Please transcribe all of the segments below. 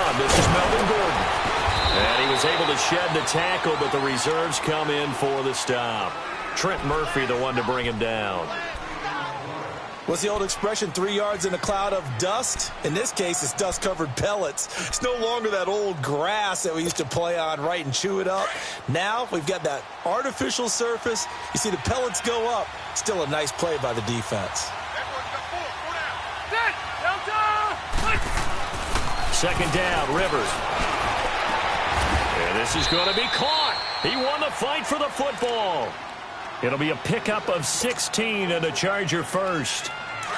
run. This is Melvin Gordon. And he was able to shed the tackle, but the reserves come in for the stop. Trent Murphy, the one to bring him down. What's the old expression, 3 yards in a cloud of dust? In this case, it's dust-covered pellets. It's no longer that old grass that we used to play on, right, and chew it up. Now we've got that artificial surface. You see the pellets go up. Still a nice play by the defense. Second down, Rivers. And this is going to be caught. He won the fight for the football. It'll be a pickup of 16 and a Charger first.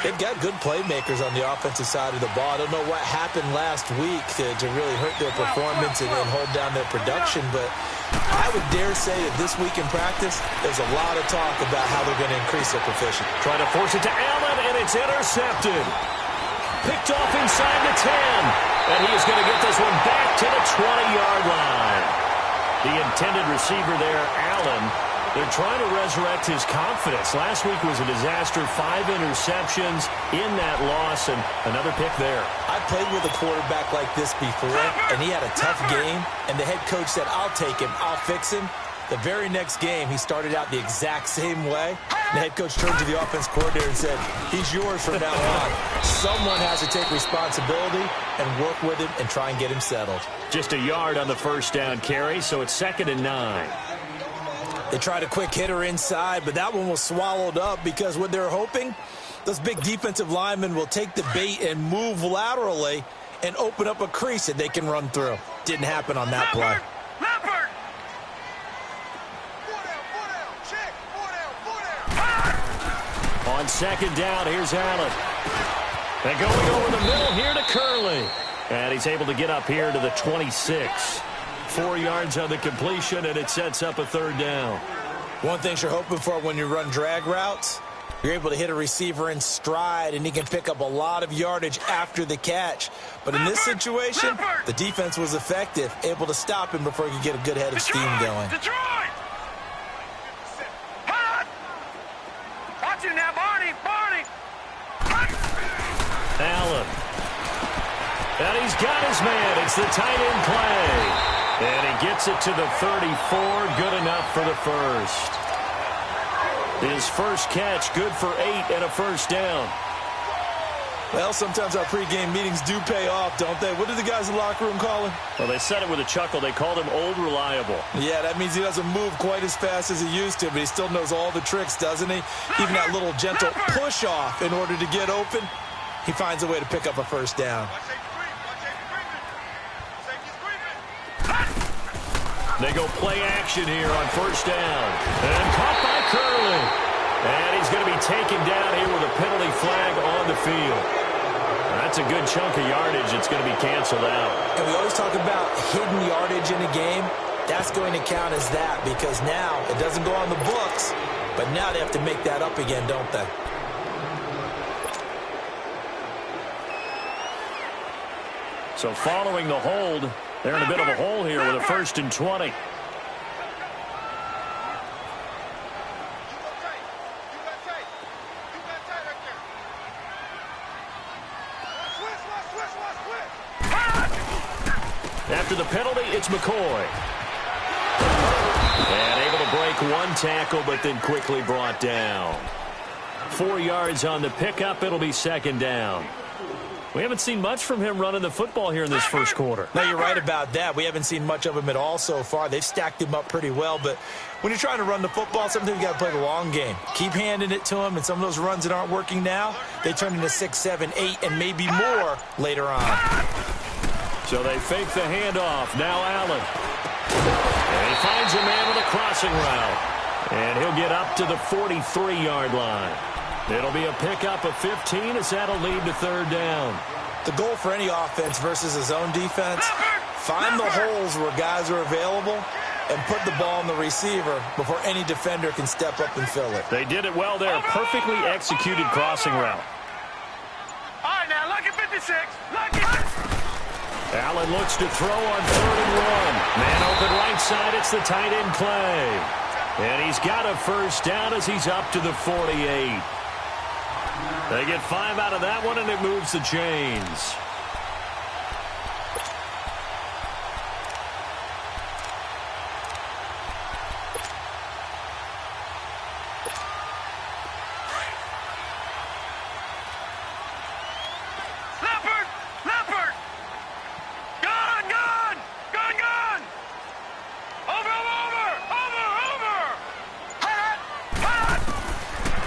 They've got good playmakers on the offensive side of the ball. I don't know what happened last week to really hurt their performance and hold down their production, but I would dare say that this week in practice, there's a lot of talk about how they're going to increase their proficiency. Trying to force it to Allen, and it's intercepted. Picked off inside the 10, and he is going to get this one back to the 20-yard line. The intended receiver there, Allen. They're trying to resurrect his confidence. Last week was a disaster. 5 interceptions in that loss, and another pick there. I played with a quarterback like this before, and he had a tough game, and the head coach said, I'll take him, I'll fix him. The very next game, he started out the exact same way. The head coach turned to the offense coordinator and said, he's yours from now on. Someone has to take responsibility and work with him and try and get him settled. Just a yard on the first down carry, so it's 2nd and 9. They tried a quick hitter inside, but that one was swallowed up because what they're hoping, those big defensive linemen will take the bait and move laterally and open up a crease that they can run through. Didn't happen on that play. On 2nd down, here's Allen. They're going over the middle here to Curley. And he's able to get up here to the 26. 4 yards on the completion, and it sets up a 3rd down. One thing you're hoping for when you run drag routes, you're able to hit a receiver in stride, and he can pick up a lot of yardage after the catch. But in this situation, the defense was effective, able to stop him before he could get a good head of steam going. Watch it now, Barney! Allen. And he's got his man. It's the tight end play. And he gets it to the 34. Good enough for the first. His first catch, good for 8 and a first down. Well, sometimes our pregame meetings do pay off, don't they? What did the guys in the locker room call him? Well, they said it with a chuckle. They called him Old Reliable. Yeah, that means he doesn't move quite as fast as he used to, but he still knows all the tricks, doesn't he? Even that little gentle push-off in order to get open, he finds a way to pick up a first down. They go play action here on first down. And caught by Curley. And he's going to be taken down here with a penalty flag on the field. That's a good chunk of yardage. It's going to be canceled out. And we always talk about hidden yardage in a game. That's going to count as that because now it doesn't go on the books, but now they have to make that up again, don't they? So following the hold, they're in a bit of a hole here with a 1st and 20. After the penalty, it's McCoy. And able to break one tackle, but then quickly brought down. 4 yards on the pickup. It'll be 2nd down. We haven't seen much from him running the football here in this first quarter. No, you're right about that. We haven't seen much of him at all so far. They've stacked him up pretty well, but when you're trying to run the football, sometimes you got to play the long game. Keep handing it to him, and some of those runs that aren't working now, they turn into 6, 7, 8, and maybe more later on. So they fake the handoff. Now Allen. And he finds a man with a crossing route. And he'll get up to the 43-yard line. It'll be a pickup of 15 as that'll lead to 3rd down. The goal for any offense versus his own defense, find the holes where guys are available and put the ball on the receiver before any defender can step up and fill it. They did it well there. Perfectly executed crossing route. All right, now, look at 56. Look at Allen looks to throw on 3rd and 1. Man open right side. It's the tight end play. And he's got a first down as he's up to the 48. They get 5 out of that one, and it moves the chains.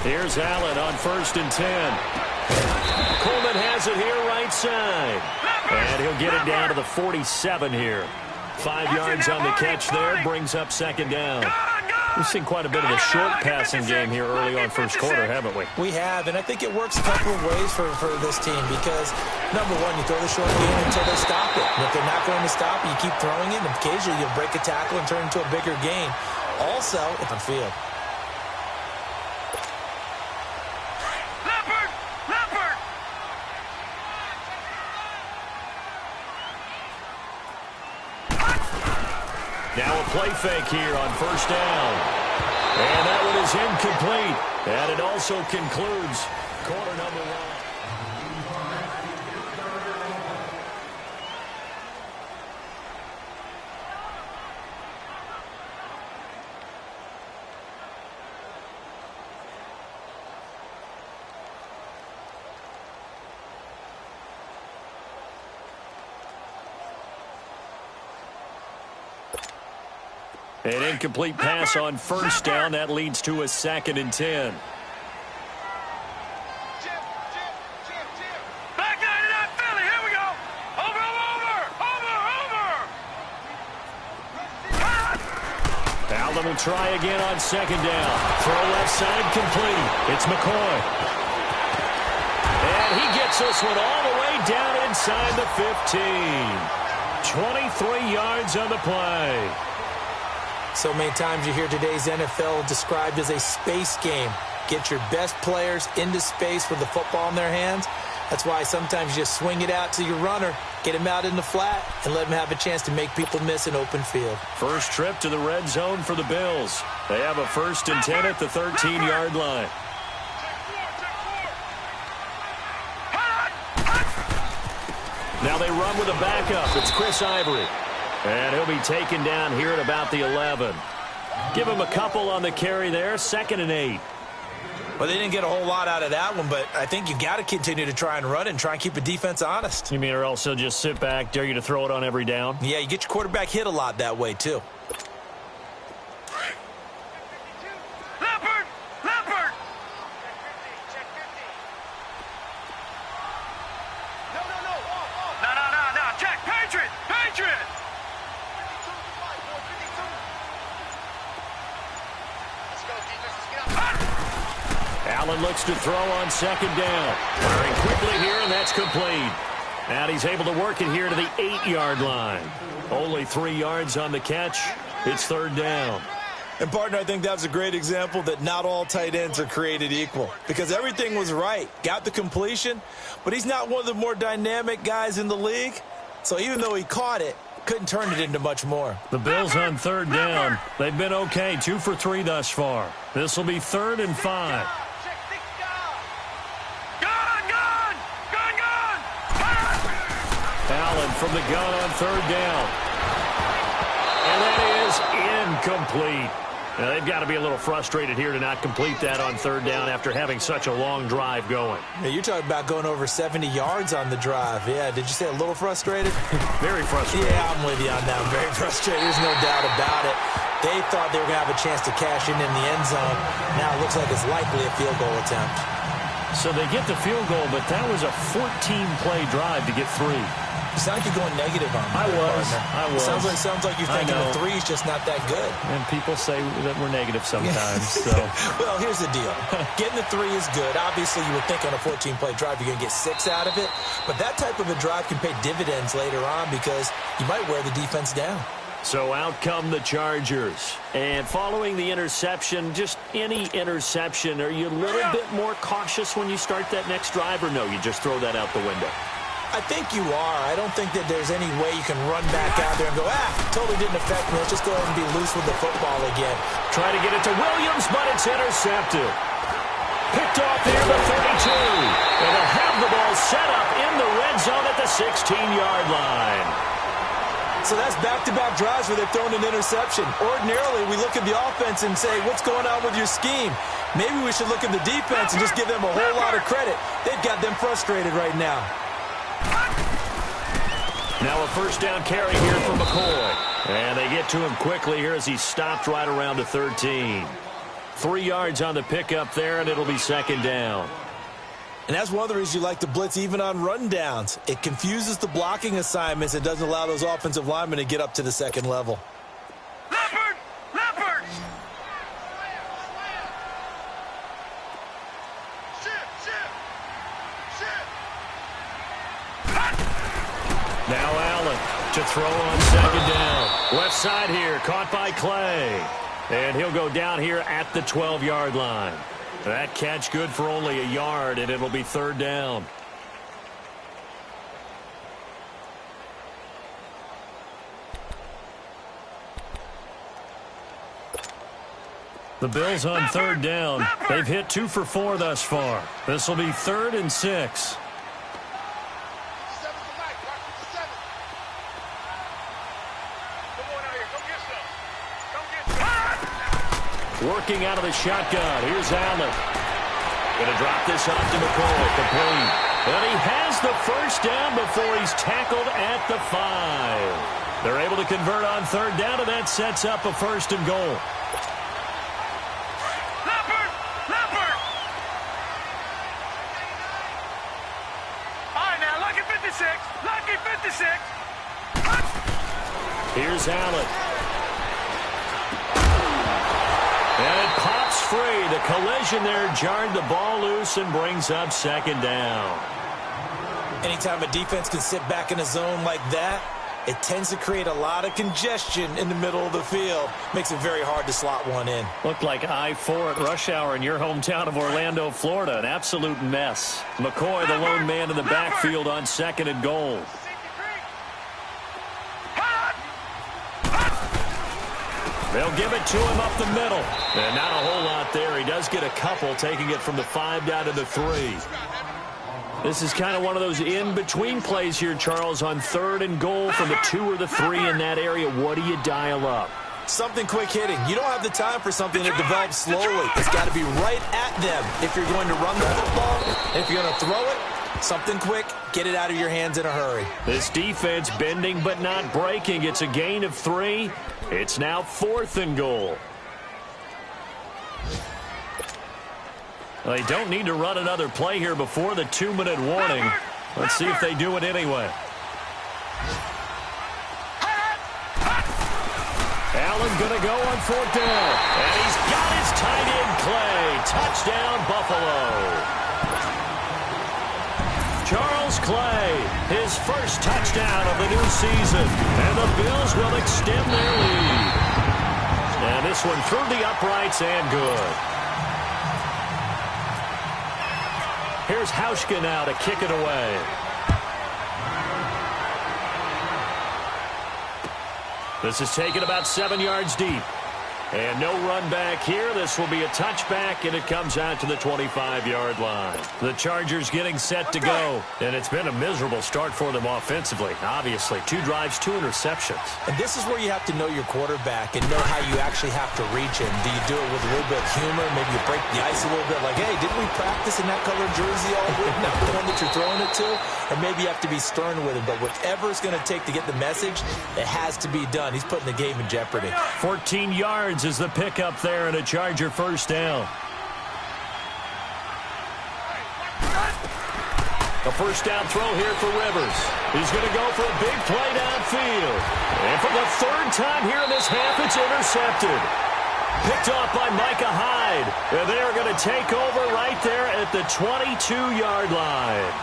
Here's Allen on 1st and 10. Coleman has it here right side. And he'll get it down to the 47 here. 5 yards on the catch there, brings up 2nd down. We've seen quite a bit of a short passing game here early on first quarter, haven't we? We have, and I think it works a couple of ways for this team because, number one, you throw the short game until they stop it. And if they're not going to stop it, you keep throwing it, and occasionally you'll break a tackle and turn it into a bigger gain. Also, if on field. Now a play fake here on 1st down. And that one is incomplete. And it also concludes quarter number 1. An incomplete pass on 1st down. That leads to a 2nd and 10. Back nine to that Philly. Here we go. Over. Allen will try again on 2nd down. Throw left side complete. It's McCoy. And he gets this one all the way down inside the 15. 23 yards on the play. So many times you hear today's NFL described as a space game. Get your best players into space with the football in their hands. That's why sometimes you just swing it out to your runner, get him out in the flat, and let him have a chance to make people miss an open field. First trip to the red zone for the Bills. They have a 1st and 10 at the 13-yard line. Now they run with a backup. It's Chris Ivory. And he'll be taken down here at about the 11. Give him a couple on the carry there. 2nd and 8. Well, they didn't get a whole lot out of that one, but I think you got to continue to try and run and try and keep the defense honest. You mean or else they'll just sit back, dare you to throw it on every down? Yeah, you get your quarterback hit a lot that way, too. Leopard. No. Check. Patriot. Allen looks to throw on 2nd down. Firing quickly here, and that's complete. And he's able to work it here to the 8-yard line. Only 3 yards on the catch. It's 3rd down. And, partner, I think that was a great example that not all tight ends are created equal because everything was right. Got the completion, but he's not one of the more dynamic guys in the league. So even though he caught it, couldn't turn it into much more. The Bills on 3rd down. They've been okay, 2 for 3 thus far. This will be 3rd and 5. Allen from the gun on 3rd down. And that is incomplete. Now, they've got to be a little frustrated here to not complete that on 3rd down after having such a long drive going. Yeah, you're talking about going over 70 yards on the drive. Yeah, did you say a little frustrated? Very frustrated. Yeah, I'm with you on that. I'm very frustrated. There's no doubt about it. They thought they were going to have a chance to cash in the end zone. Now it looks like it's likely a field goal attempt. So they get the field goal, but that was a 14-play drive to get 3. You sound like you're going negative on me. I was. Sounds like you're thinking the 3 is just not that good. And people say that we're negative sometimes. So. Well, here's the deal. Getting the 3 is good. Obviously, you would think on a 14-play drive you're going to get 6 out of it. But that type of a drive can pay dividends later on because you might wear the defense down. So out come the Chargers. And following the interception, just any interception, are you a little bit more cautious when you start that next drive, or no, you just throw that out the window? I think you are. I don't think that there's any way you can run back out there and go, totally didn't affect me. Let's just go ahead and be loose with the football again. Try to get it to Williams, but it's intercepted. Picked off there, the 32. And they'll have the ball set up in the red zone at the 16-yard line. So that's back-to-back drives where they've thrown an interception. Ordinarily, we look at the offense and say, what's going on with your scheme? Maybe we should look at the defense and just give them a whole lot of credit. They've got them frustrated right now. Now a 1st down carry here for McCoy. And they get to him quickly here as he stopped right around the 13. 3 yards on the pickup there, and it'll be second down. And that's one of the reasons you like to blitz even on rundowns. It confuses the blocking assignments and doesn't allow those offensive linemen to get up to the second level. Leopard! Leopard! Now Allen to throw on second down. Left side here, caught by Clay. And he'll go down here at the 12-yard line. That catch good for only a yard, and it'll be third down. The Bills on third down. They've hit 2 for 4 thus far. This will be 3rd and 6. Working out of the shotgun. Here's Allen. Going to drop this off to McCoy. Complete. And he has the first down before he's tackled at the 5. They're able to convert on third down, and that sets up a 1st and goal. Leopard! Leopard! All right, now, lucky 56. Lucky 56. Here's Allen. And it pops free. The collision there jarred the ball loose and brings up second down. Anytime a defense can sit back in a zone like that, it tends to create a lot of congestion in the middle of the field. Makes it very hard to slot one in. Looked like I-4 at rush hour in your hometown of Orlando, Florida. An absolute mess. McCoy, the lone man in the backfield on 2nd and goal. They'll give it to him up the middle. And not a whole lot there. He does get a couple, taking it from the 5 down to the 3. This is kind of one of those in-between plays here, Charles, on 3rd and goal from the 2 or the 3 in that area. What do you dial up? Something quick hitting. You don't have the time for something to develop slowly. It's got to be right at them if you're going to run the football. If you're going to throw it, something quick, get it out of your hands in a hurry. This defense bending but not breaking. It's a gain of 3. It's now 4th and goal. They don't need to run another play here before the 2-minute warning. Let's see if they do it anyway. Allen going to go on 4th down. And he's got his tight end Clay. Touchdown, Buffalo. Charles Clay, his first touchdown of the new season. And the Bills will extend their lead. And this one through the uprights and good. Here's Hauschka now to kick it away. This is taken about 7 yards deep. And no run back here. This will be a touchback, and it comes out to the 25-yard line. The Chargers getting set to go. And it's been a miserable start for them offensively, obviously. 2 drives, 2 interceptions. And this is where you have to know your quarterback and know how you actually have to reach him. Do you do it with a little bit of humor? Maybe you break the ice a little bit like, hey, didn't we practice in that colored jersey all week? Not the one that you're throwing it to? Or maybe you have to be stern with him. But whatever it's going to take to get the message, it has to be done. He's putting the game in jeopardy. 14 yards is the pickup there, and a Charger first down. A first down throw here for Rivers. He's going to go for a big play downfield. And for the 3rd time here in this half, it's intercepted. Picked off by Micah Hyde. And they are going to take over right there at the 22-yard line.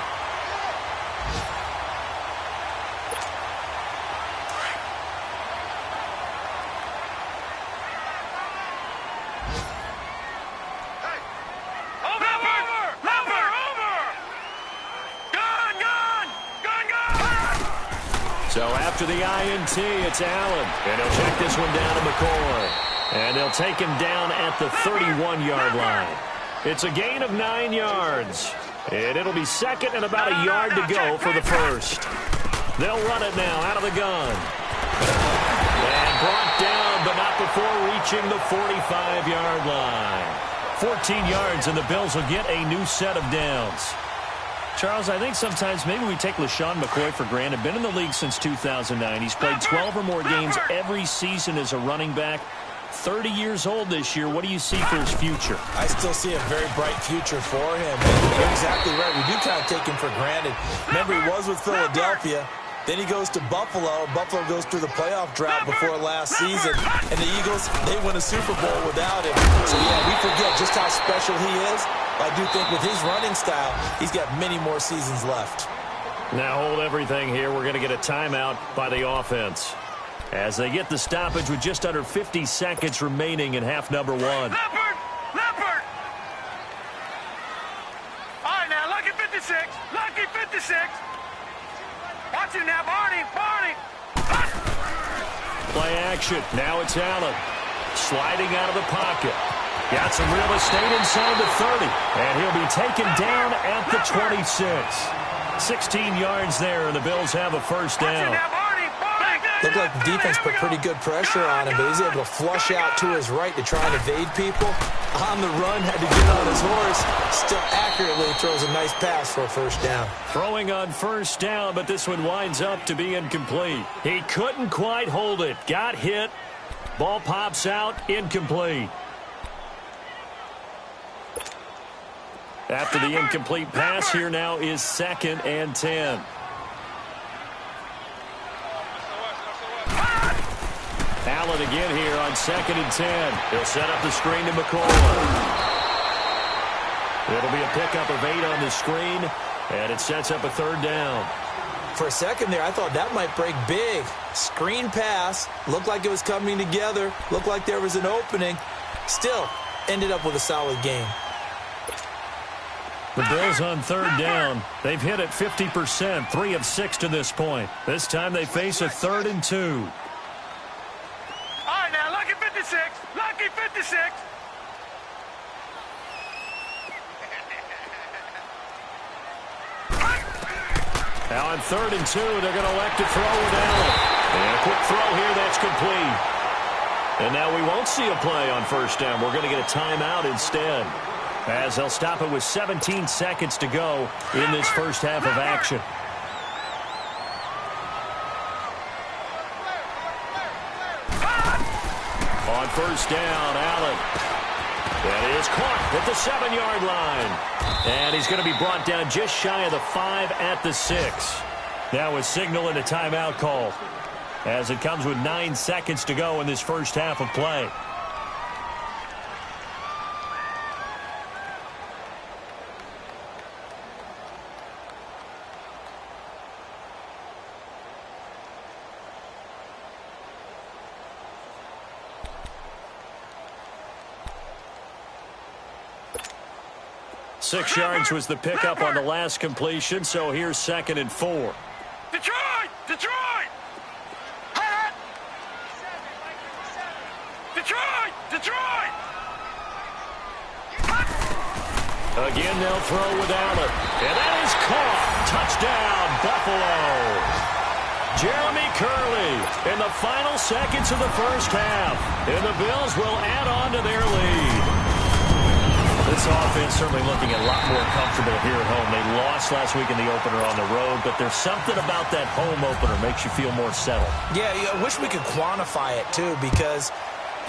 So after the INT, it's Allen. And he'll check this one down to McCoy. And they'll take him down at the 31-yard line. It's a gain of 9 yards. And it'll be 2nd and about a yard to go for the 1st. They'll run it now out of the gun. And brought down, but not before reaching the 45-yard line. 14 yards, and the Bills will get a new set of downs. Charles, I think sometimes maybe we take LaShawn McCoy for granted. Been in the league since 2009. He's played 12 or more games every season as a running back. 30 years old this year. What do you see for his future? I still see a very bright future for him. And you're exactly right. We do kind of take him for granted. Remember, he was with Philadelphia. Then he goes to Buffalo. Buffalo goes through the playoff drought before last season. And the Eagles, they win a Super Bowl without him. So, yeah, we forget just how special he is. I do think with his running style, he's got many more seasons left. Now hold everything here. We're going to get a timeout by the offense as they get the stoppage with just under 50 seconds remaining in half number one. Leopard! Leopard! All right, now, lucky 56. Lucky 56. Watch it now, Barney. Barney. Play action. Now it's Allen. Sliding out of the pocket. Got some real estate inside the 30. And he'll be taken down at the 26. 16 yards there, and the Bills have a first down. Looked like the defense put pretty good pressure on him, but he's able to flush out to his right to try and evade people. On the run, had to get on his horse. Still accurately throws a nice pass for a first down. Throwing on first down, but this one winds up to be incomplete. He couldn't quite hold it. Got hit. Ball pops out, incomplete. After the incomplete pass, here now is 2nd and 10. Allen again here on 2nd and 10. He'll set up the screen to McCoy. It'll be a pickup of 8 on the screen, and it sets up a third down. For a second there, I thought that might break big. Screen pass. Looked like it was coming together. Looked like there was an opening. Still, ended up with a solid game. The Bills on third down. They've hit it 50%, 3 of 6 to this point. This time they face a 3rd and 2. All right, now, lucky 56. Lucky 56. Now on 3rd and 2, they're going to elect to throw with Allen. And a quick throw here, that's complete. And now we won't see a play on first down. We're going to get a timeout instead, as they'll stop it with 17 seconds to go in this first half of action. On first down, Allen. That is caught at the 7-yard line. And he's going to be brought down just shy of the 5 at the 6. Now a signal and a timeout call, as it comes with 9 seconds to go in this first half of play. Six yards was the pickup on the last completion, so here's 2nd and 4. Detroit! Detroit! Detroit! Detroit! Again, they'll throw with Allen. And that is caught. Touchdown, Buffalo. Jeremy Curley in the final seconds of the first half. And the Bills will add on to their lead. This offense certainly looking a lot more comfortable here at home. They lost last week in the opener on the road, but there's something about that home opener makes you feel more settled. Yeah, I wish we could quantify it, too, because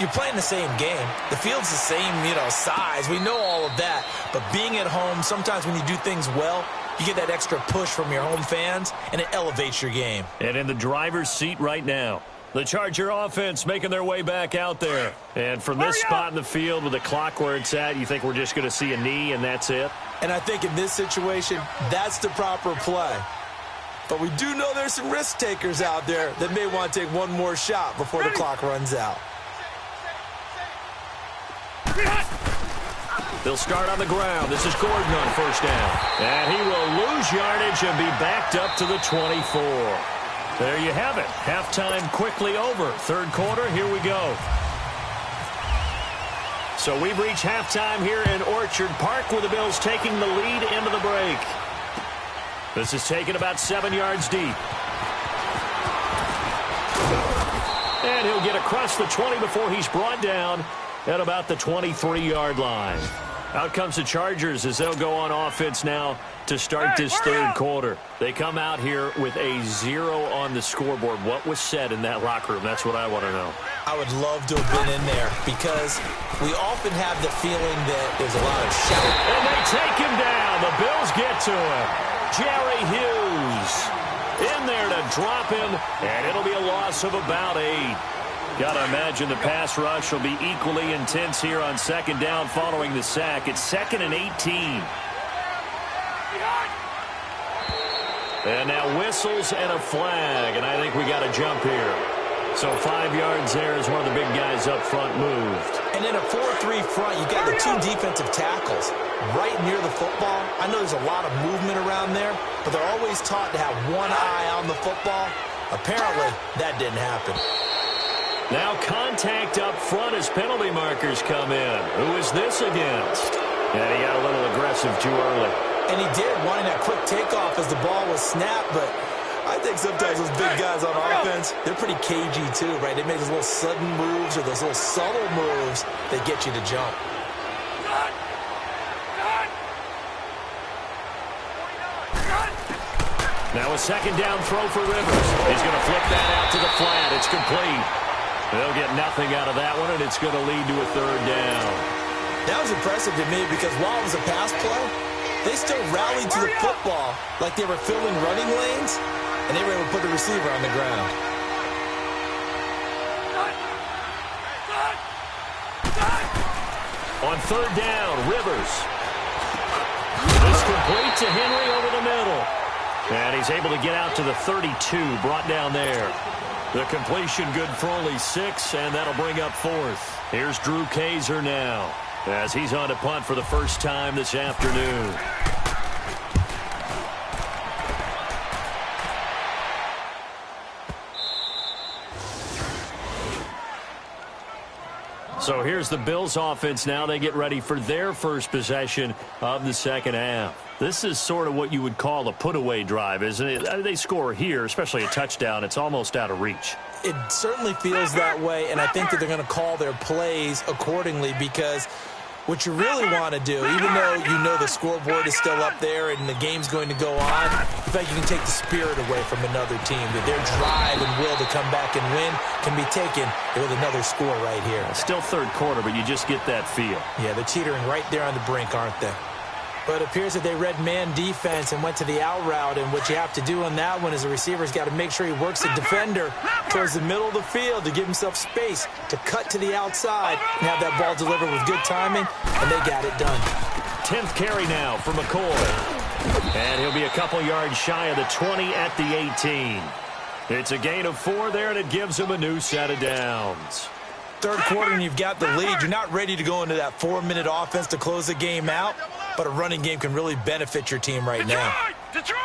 you're playing the same game. The field's the same, size. We know all of that. But being at home, sometimes when you do things well, you get that extra push from your home fans, and it elevates your game. And in the driver's seat right now, the Charger offense making their way back out there. And from this spot in the field with the clock where it's at, you think we're just going to see a knee and that's it? And I think in this situation, that's the proper play. But we do know there's some risk takers out there that may want to take one more shot before the clock runs out. They'll start on the ground. This is Gordon on first down. And he will lose yardage and be backed up to the 24. There you have it. Halftime quickly over. Third quarter, here we go. So we've reached halftime here in Orchard Park with the Bills taking the lead into the break. This is taken about 7 yards deep. And he'll get across the 20 before he's brought down at about the 23-yard line. Out comes the Chargers as they'll go on offense now to start this third quarter. They come out here with a 0 on the scoreboard. What was said in that locker room? That's what I want to know. I would love to have been in there because we often have the feeling that there's a lot of shouting. And they take him down. The Bills get to him. Jerry Hughes in there to drop him, and it'll be a loss of about 8. Got to imagine the pass rush will be equally intense here on second down following the sack. It's 2nd and 18. And now whistles and a flag, and I think we got a jump here. So 5 yards there as one of the big guys up front moved. And in a 4-3 front, you got the 2 defensive tackles right near the football. I know there's a lot of movement around there, but they're always taught to have one eye on the football. Apparently, that didn't happen. Now contact up front as penalty markers come in. Who is this against? And he got a little aggressive too early. And he did, wanting that quick takeoff as the ball was snapped, but I think sometimes those big guys on offense, they're pretty cagey too, right? They make those little sudden moves or those little subtle moves that get you to jump. Now a second down throw for Rivers. He's going to flip that out to the flat. It's complete. They'll get nothing out of that one, and it's going to lead to a 3rd down. That was impressive to me because while it was a pass play, they still rallied to the football like they were filling running lanes, and they were able to put the receiver on the ground. On 3rd down, Rivers. It's complete to Henry over the middle. And he's able to get out to the 32, brought down there. The completion good for only 6, and that'll bring up 4th. Here's Drew Kaiser now, as he's on to punt for the first time this afternoon. So here's the Bills offense now. They get ready for their first possession of the second half. This is sort of what you would call a put-away drive, isn't it? They score here, especially a touchdown. It's almost out of reach. It certainly feels that way, and I think that they're going to call their plays accordingly because what you really want to do, even though you know the scoreboard is still up there and the game's going to go on, in fact, you can take the spirit away from another team. That their drive and will to come back and win can be taken with another score right here. Still 3rd quarter, but you just get that feel. Yeah, they're teetering right there on the brink, aren't they? But it appears that they read man defense and went to the out route, and what you have to do on that one is the receiver's got to make sure he works the defender towards the middle of the field to give himself space to cut to the outside and have that ball delivered with good timing, and they got it done. 10th carry now for McCoy. And he'll be a couple yards shy of the 20 at the 18. It's a gain of 4 there, and it gives him a new set of downs. 3rd quarter, and you've got the lead. You're not ready to go into that 4-minute offense to close the game out, but a running game can really benefit your team right now. Detroit!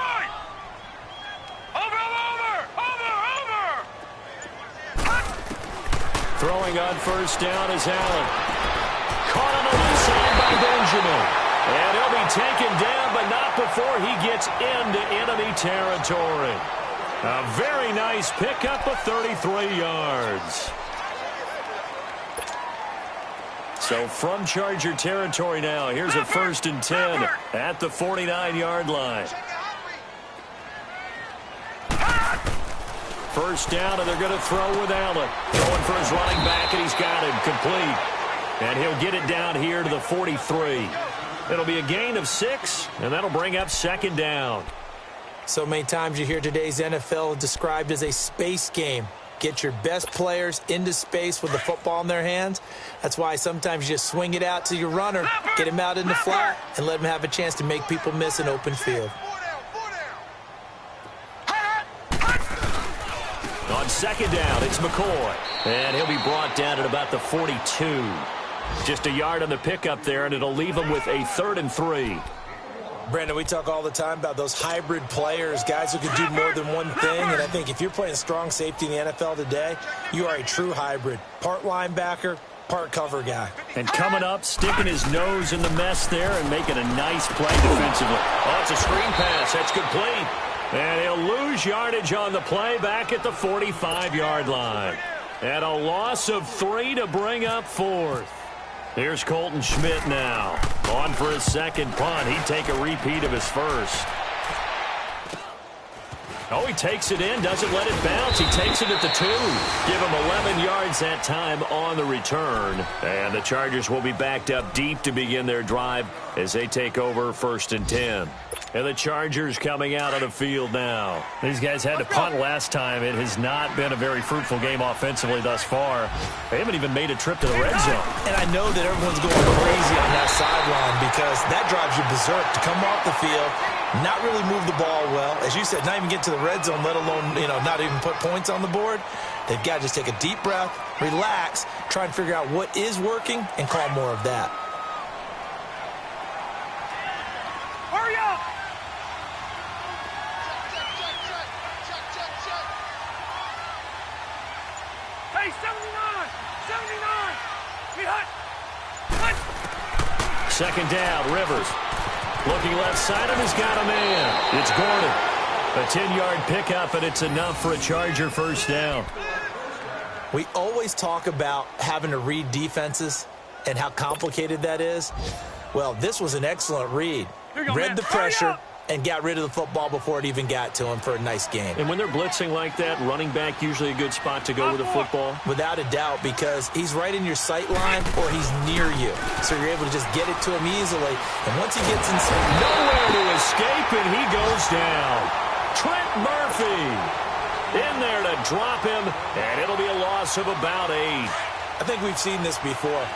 Over! Throwing on first down is Allen. Caught on the loose side by Benjamin. And he'll be taken down, but not before he gets into enemy territory. A very nice pickup of 33 yards. So from Charger territory now, here's a 1st and 10 at the 49-yard line. First down, and they're going to throw with Allen. Going for his running back, and he's got him complete. And he'll get it down here to the 43. It'll be a gain of 6, and that'll bring up 2nd down. So many times you hear today's NFL described as a space game. Get your best players into space with the football in their hands. That's why sometimes you just swing it out to your runner, get him out in the flat, and let him have a chance to make people miss an open field. On 2nd down, it's McCoy. And he'll be brought down at about the 42. Just a yard on the pickup there, and it'll leave him with a 3rd and 3. Brandon, we talk all the time about those hybrid players, guys who can do more than one thing, and I think if you're playing strong safety in the NFL today, you are a true hybrid. Part linebacker, part cover guy. And coming up, sticking his nose in the mess there and making a nice play defensively. Oh, it's a screen pass. That's complete. And he'll lose yardage on the play back at the 45-yard line. And a loss of 3 to bring up 4th. Here's Colton Schmidt now. On for his 2nd punt. He'd take a repeat of his first. Oh, he takes it in, doesn't let it bounce. He takes it at the 2. Give him 11 yards that time on the return. And the Chargers will be backed up deep to begin their drive as they take over 1st and 10. And the Chargers coming out on the field now. These guys had to punt last time. It has not been a very fruitful game offensively thus far. They haven't even made a trip to the red zone. And I know that everyone's going crazy on that sideline because that drives you berserk to come off the field, not really move the ball well. As you said, not even get to the red zone, let alone, not even put points on the board. They've got to just take a deep breath, relax, try and figure out what is working, and call more of that. Hurry up! Hey, 79! 79! We hut! Second down, Rivers. Looking left side of him, he's got a man. It's Gordon. A 10-yard pickup, and it's enough for a Charger first down. We always talk about having to read defenses and how complicated that is. Well, this was an excellent read. Read the pressure and got rid of the football before it even got to him for a nice gain. And when they're blitzing like that, running back usually a good spot to go with the football? Without a doubt, because he's right in your sight line or he's near you. So you're able to just get it to him easily. And once he gets inside, nowhere to escape, and he goes down. Trent Murphy in there to drop him, and it'll be a loss of about 8. I think we've seen this before.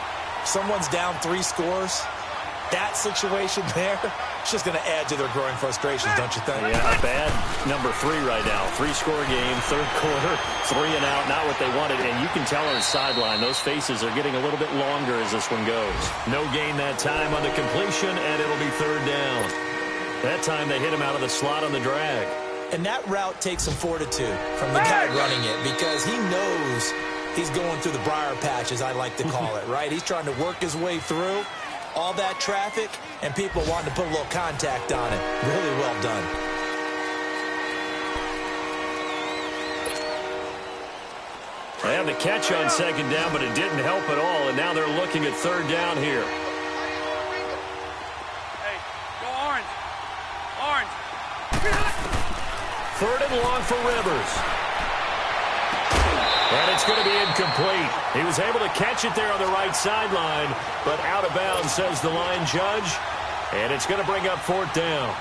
Someone's down 3 scores. That situation there, it's just going to add to their growing frustrations, don't you think? Yeah, a bad number 3 right now. 3-score game, third quarter, 3 and out, not what they wanted. And you can tell on the sideline, those faces are getting a little bit longer as this one goes. No gain that time on the completion, and it'll be 3rd down. That time they hit him out of the slot on the drag. And that route takes some fortitude from the guy running it because he knows he's going through the briar patch, as I like to call it, right? He's trying to work his way through all that traffic, and people wanting to put a little contact on it. Really well done. They have the catch on 2nd down, but it didn't help at all, and now they're looking at 3rd down here. Hey, go orange. Orange. 3rd and long for Rivers. And it's going to be incomplete. He was able to catch it there on the right sideline, but out of bounds, says the line judge. And it's going to bring up 4th down.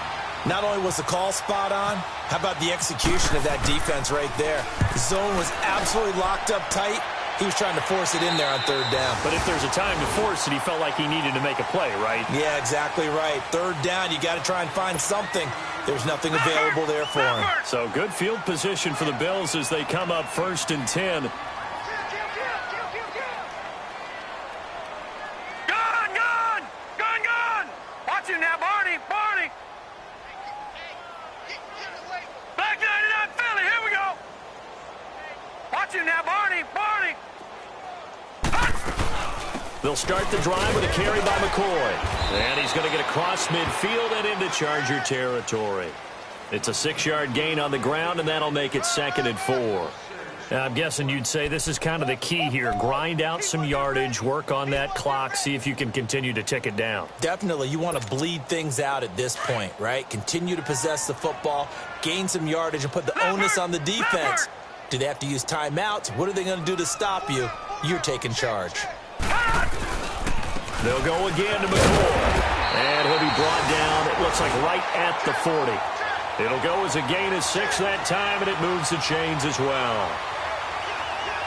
Not only was the call spot on, how about the execution of that defense right there? The zone was absolutely locked up tight. He was trying to force it in there on 3rd down. But if there's a time to force it, he felt like he needed to make a play, right? Yeah, exactly right. 3rd down, you got to try and find something. There's nothing available there for him. So good field position for the Bills as they come up 1st and 10. Gone! Watch him now, Barney! Back 99, Philly, here we go! Watch him now, Barney! They'll start the drive with a carry by McCoy. And he's going to get across midfield and into Charger territory. It's a 6-yard gain on the ground, and that'll make it 2nd and 4. Now, I'm guessing you'd say this is kind of the key here. Grind out some yardage, work on that clock, see if you can continue to tick it down. Definitely, you want to bleed things out at this point, right? Continue to possess the football, gain some yardage, and put the onus on the defense. Do they have to use timeouts? What are they going to do to stop you? You're taking charge. They'll go again to McCoy. And he'll be brought down, it looks like right at the 40. It'll go as a gain of 6 that time, and it moves the chains as well.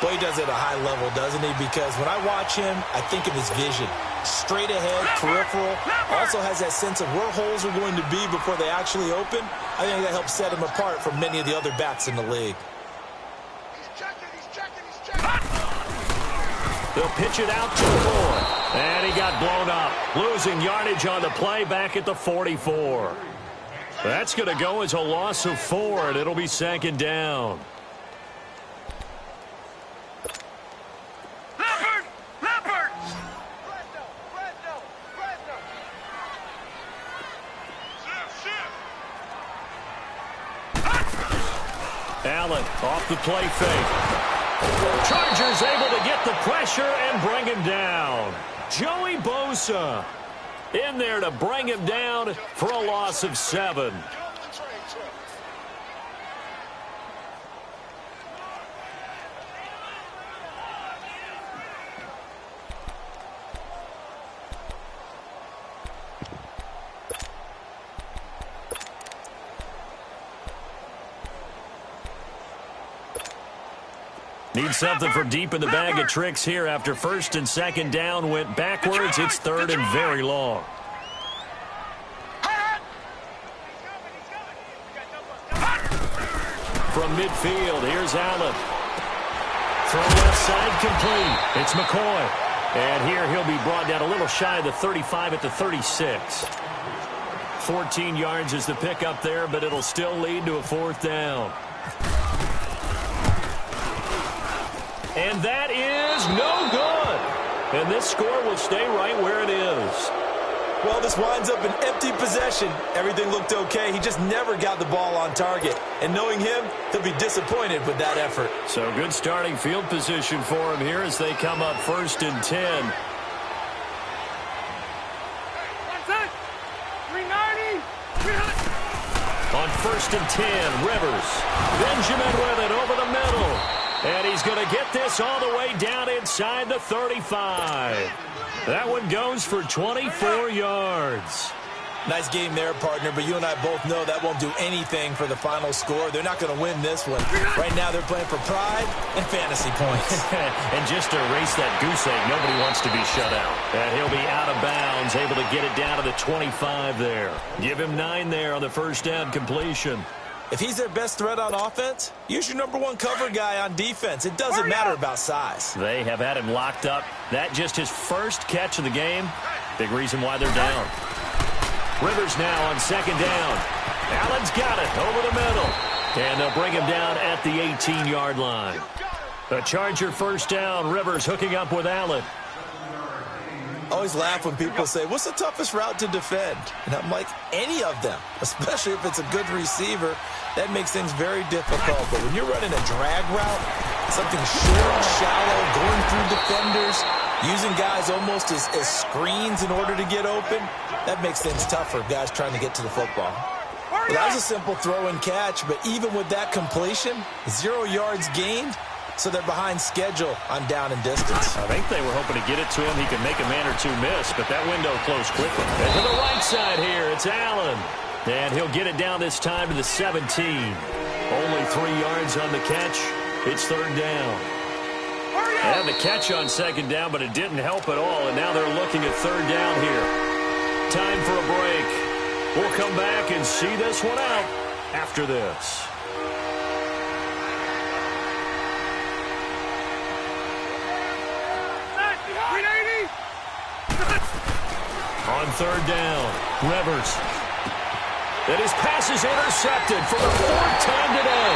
Boy, he does it at a high level, doesn't he? Because when I watch him, I think of his vision. Straight ahead, peripheral. Also has that sense of where holes are going to be before they actually open. I think that helps set him apart from many of the other backs in the league. They'll pitch it out to McCoy. And he got blown up. Losing yardage on the play back at the 44. That's going to go as a loss of 4, and it'll be 2nd down. Leopard! Allen off the play fake. Chargers able to get the pressure and bring him down. Joey Bosa in there to bring him down for a loss of 7. Need something from deep in the bag of tricks here after first and second down went backwards. It's third and very long. From midfield, here's Allen. Throw left side complete. It's McCoy. And here he'll be brought down a little shy of the 35 at the 36. 14 yards is the pickup there, but it'll still lead to a fourth down. And that is no good. And this score will stay right where it is. Well, this winds up an empty possession. Everything looked okay. He just never got the ball on target. And knowing him, he'll be disappointed with that effort. So good starting field position for him here as they come up first and 10. 390. On first and 10, Rivers. Benjamin with it over the middle. And he's going to get this all the way down inside the 35. That one goes for 24 yards. Nice game there, partner, but you and I both know that won't do anything for the final score. They're not going to win this one. Right now they're playing for pride and fantasy points. And just to erase that goose egg, nobody wants to be shut out. And he'll be out of bounds, able to get it down to the 25 there. Give him 9 there on the first down completion. If he's their best threat on offense, use your #1 cover guy on defense. It doesn't matter about size. They have had him locked up. That just his first catch of the game. Big reason why they're down. Rivers now on second down. Allen's got it over the middle. And they'll bring him down at the 18-yard line. A Charger first down. Rivers hooking up with Allen. I always laugh when people say, what's the toughest route to defend? And I'm like, any of them, especially if it's a good receiver. That makes things very difficult. But when you're running a drag route, something short, shallow, going through defenders, using guys almost as screens in order to get open, that makes things tough for guys trying to get to the football. Well, that was a simple throw and catch, but even with that completion, 0 yards gained, so they're behind schedule on down and distance. I think they were hoping to get it to him. He could make a man or two miss, but that window closed quickly. And to the right side here, it's Allen. And he'll get it down this time to the 17. Only 3 yards on the catch. It's third down. And the catch on second down, but it didn't help at all. And now they're looking at third down here. Time for a break. We'll come back and see this one out after this. On third down, Rivers. And his pass is intercepted for the 4th time today.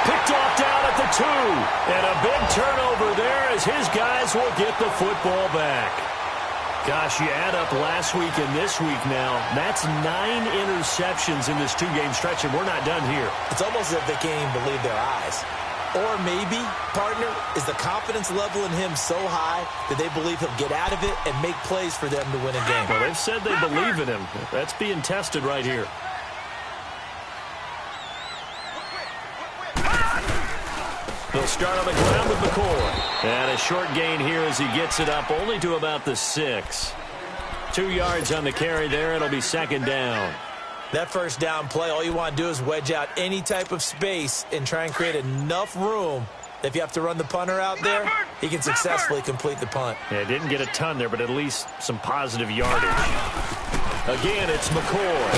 Picked off down at the 2. And a big turnover there as his guys will get the football back. Gosh, you add up last week and this week now. That's 9 interceptions in this 2-game stretch, and we're not done here. It's almost as if they can't even believe their eyes. Or maybe, partner, is the confidence level in him so high that they believe he'll get out of it and make plays for them to win a game. Well, they've said they believe in him. That's being tested right here. They'll start on the ground with McCoy. And a short gain here as he gets it up only to about the 6. 2 yards on the carry there. It'll be second down. That first down play, all you want to do is wedge out any type of space and try and create enough room. If you have to run the punter out there, he can successfully complete the punt. Yeah, didn't get a ton there, but at least some positive yardage. Again, it's McCoy.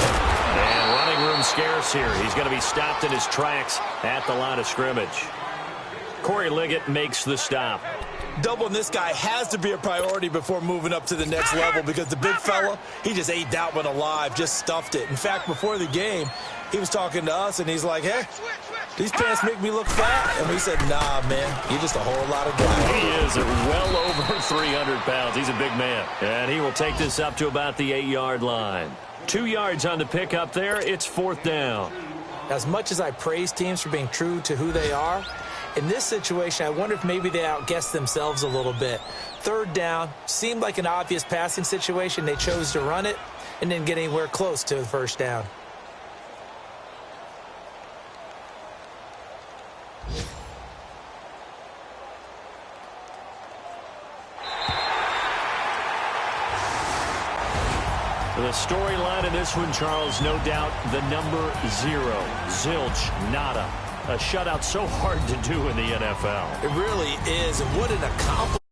And running room scarce here. He's going to be stopped in his tracks at the line of scrimmage. Corey Liggett makes the stop. Doubling this guy has to be a priority before moving up to the next level because the big fella, he just ate that one alive, just stuffed it. In fact, before the game, he was talking to us, and he's like, hey, these pants make me look fat. And we said, nah, man, you're just a whole lot of guy. He is at well over 300 pounds. He's a big man. And he will take this up to about the 8-yard line. 2 yards on the pickup there. It's fourth down. As much as I praise teams for being true to who they are, in this situation, I wonder if maybe they outguessed themselves a little bit. Third down, seemed like an obvious passing situation. They chose to run it and didn't get anywhere close to the first down. The storyline of this one, Charles, no doubt the number 0, zilch, nada. A shutout so hard to do in the NFL. It really is, and what an accomplishment.